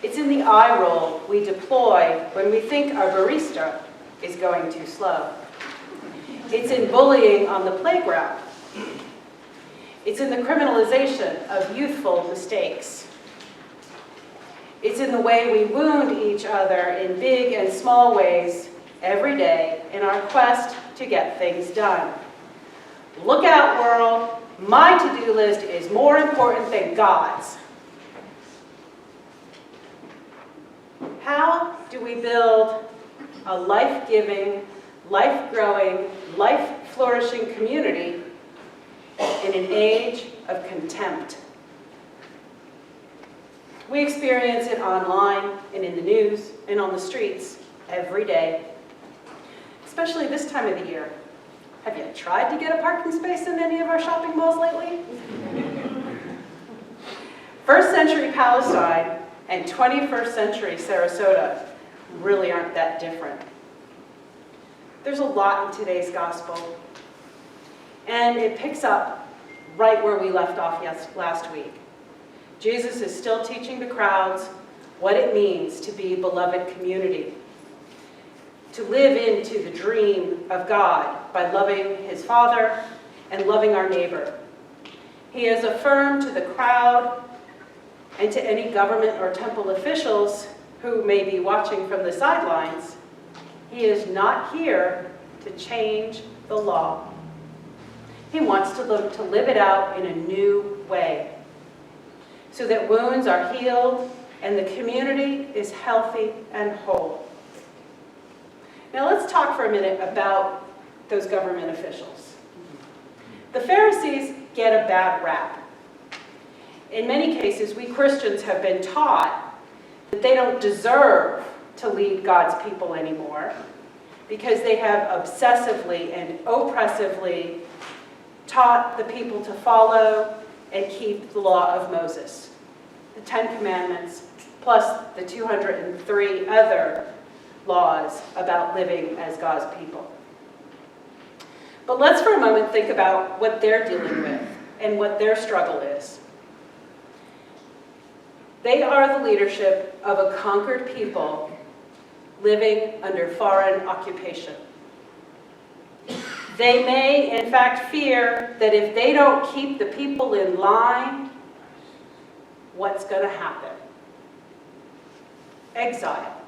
It's in the eye roll we deploy when we think our barista is going too slow. It's in bullying on the playground. It's in the criminalization of youthful mistakes. It's in the way we wound each other in big and small ways every day in our quest to get things done. Look out, world. My to-do list is more important than God's. How do we build a life-giving, life-growing, life-flourishing community in an age of contempt? We experience it online and in the news and on the streets every day, especially this time of the year. Have you tried to get a parking space in any of our shopping malls lately? First century Palestine and 21st century Sarasota really aren't that different. There's a lot in today's gospel, and it picks up right where we left off last week. Jesus is still teaching the crowds what it means to be beloved community, to live into the dream of God by loving his Father and loving our neighbor. He has affirmed to the crowd and to any government or temple officials who may be watching from the sidelines, he is not here to change the law. He wants to live it out in a new way, so that wounds are healed and the community is healthy and whole. Now let's talk for a minute about those government officials. The Pharisees get a bad rap. In many cases, we Christians have been taught that they don't deserve to lead God's people anymore because they have obsessively and oppressively taught the people to follow and keep the law of Moses, the 10 Commandments, plus the 203 other laws about living as God's people. But let's for a moment think about what they're dealing with and what their struggle is. They are the leadership of a conquered people living under foreign occupation. They may, in fact, fear that if they don't keep the people in line, what's going to happen? Exile.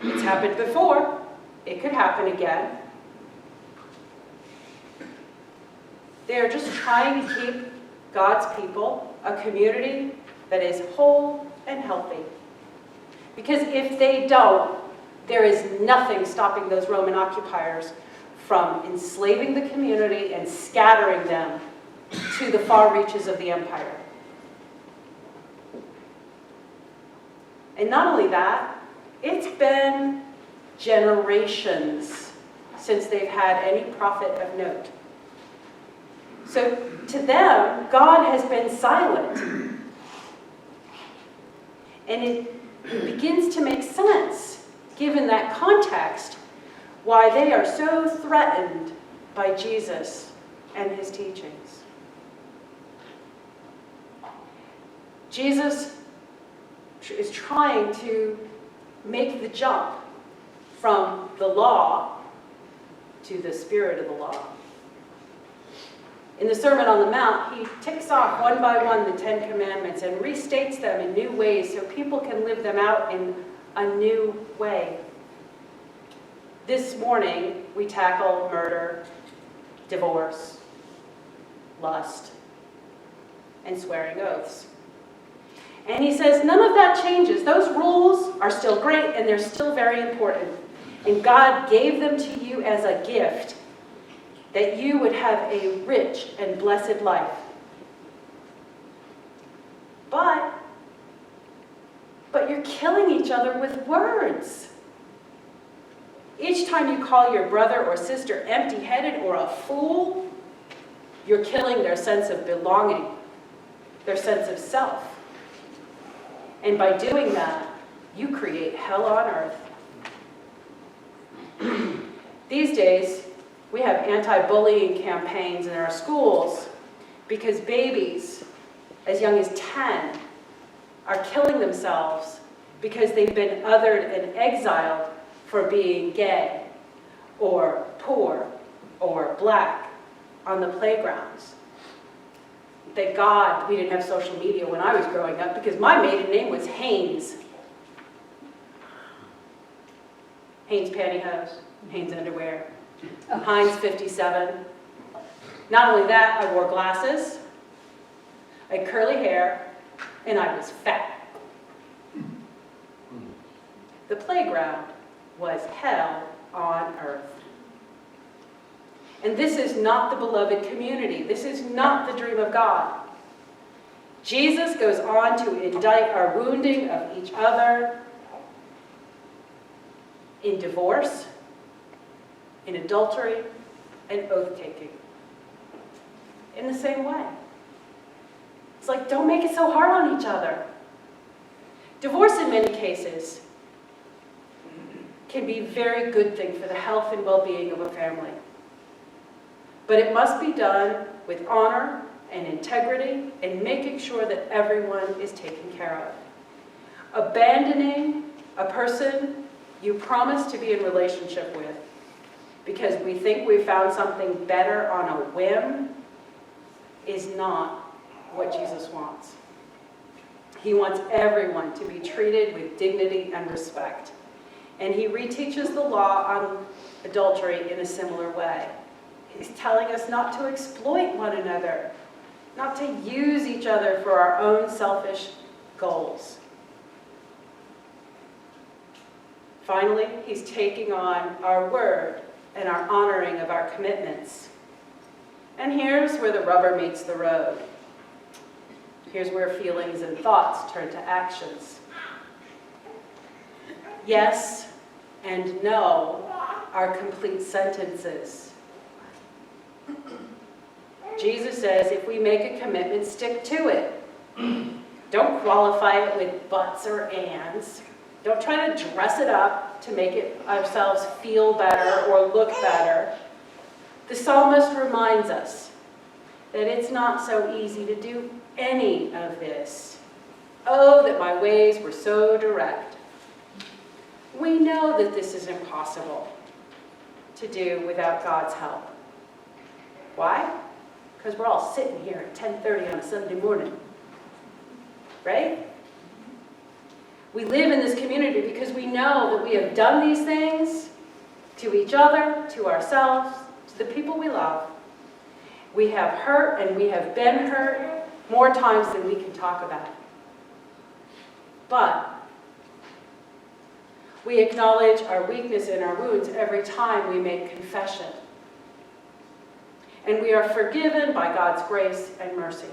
It's happened before. It could happen again. They're just trying to keep God's people, a community that is whole and healthy. Because if they don't, there is nothing stopping those Roman occupiers from enslaving the community and scattering them to the far reaches of the empire. And not only that, it's been generations since they've had any prophet of note. So to them, God has been silent. And it begins to make sense, given that context, why they are so threatened by Jesus and his teachings. Jesus is trying to make the jump from the law to the spirit of the law. In the Sermon on the Mount, he ticks off one by one the 10 Commandments and restates them in new ways so people can live them out in a new way. This morning, we tackle murder, divorce, lust, and swearing oaths. And he says none of that changes. Those rules are still great and they're still very important. And God gave them to you as a gift that you would have a rich and blessed life. But you're killing each other with words. Each time you call your brother or sister empty-headed or a fool, you're killing their sense of belonging, their sense of self. And by doing that, you create hell on earth. These days, we have anti-bullying campaigns in our schools because babies as young as 10 are killing themselves because they've been othered and exiled for being gay or poor or black on the playgrounds. Thank God we didn't have social media when I was growing up, because my maiden name was Haynes. Haynes pantyhose, Haynes underwear, Heinz 57. Not only that, I wore glasses, I had curly hair, and I was fat. The playground was hell on earth. And this is not the beloved community. This is not the dream of God. Jesus goes on to indict our wounding of each other in divorce, in adultery, and oath-taking. In the same way. It's like, don't make it so hard on each other. Divorce, in many cases, can be a very good thing for the health and well-being of a family. But it must be done with honor and integrity and making sure that everyone is taken care of. Abandoning a person you promise to be in relationship with because we think we found something better on a whim is not what Jesus wants. He wants everyone to be treated with dignity and respect. And he reteaches the law on adultery in a similar way. He's telling us not to exploit one another, not to use each other for our own selfish goals. Finally, he's taking on our word and our honoring of our commitments. And here's where the rubber meets the road. Here's where feelings and thoughts turn to actions. Yes and no are complete sentences. Jesus says if we make a commitment, stick to it. Don't qualify it with buts or ands. Don't try to dress it up to make it ourselves feel better or look better. The psalmist reminds us that it's not so easy to do any of this. Oh, that my ways were so direct. We know that this is impossible to do without God's help. Why? Because we're all sitting here at 10:30 on a Sunday morning. Right? We live in this community because we know that we have done these things to each other, to ourselves, to the people we love. We have hurt and we have been hurt more times than we can talk about. But we acknowledge our weakness and our wounds every time we make confession. And we are forgiven by God's grace and mercy.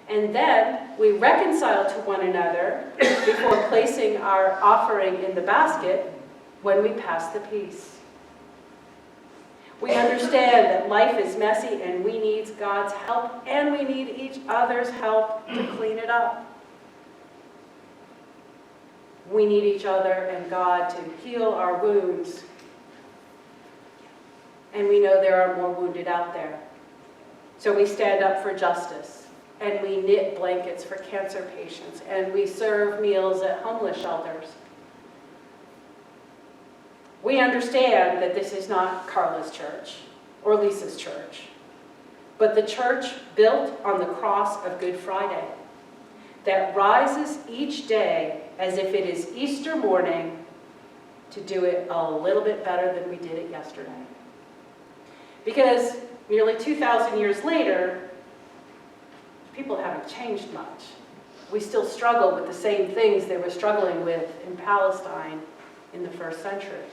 And then we reconcile to one another before placing our offering in the basket when we pass the peace. We understand that life is messy and we need God's help and we need each other's help to clean it up. We need each other and God to heal our wounds. And we know there are more wounded out there. So we stand up for justice. And we knit blankets for cancer patients. And we serve meals at homeless shelters. We understand that this is not Carla's church or Lisa's church, but the church built on the cross of Good Friday that rises each day as if it is Easter morning to do it a little bit better than we did it yesterday. Because nearly 2,000 years later, people haven't changed much. We still struggle with the same things they were struggling with in Palestine in the first century.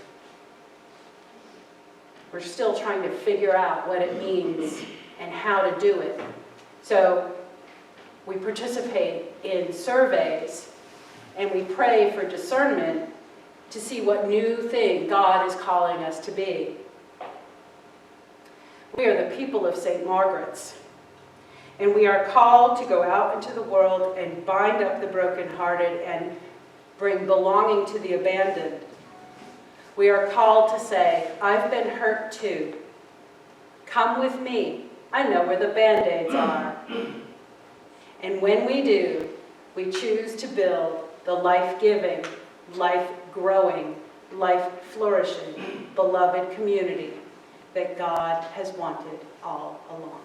We're still trying to figure out what it means and how to do it. So we participate in surveys and we pray for discernment to see what new thing God is calling us to be. We are the people of St. Margaret's. And we are called to go out into the world and bind up the brokenhearted and bring belonging to the abandoned. We are called to say, I've been hurt too. Come with me. I know where the Band-Aids are. And when we do, We choose to build the life-giving, life-growing, life-flourishing, beloved community that God has wanted all along.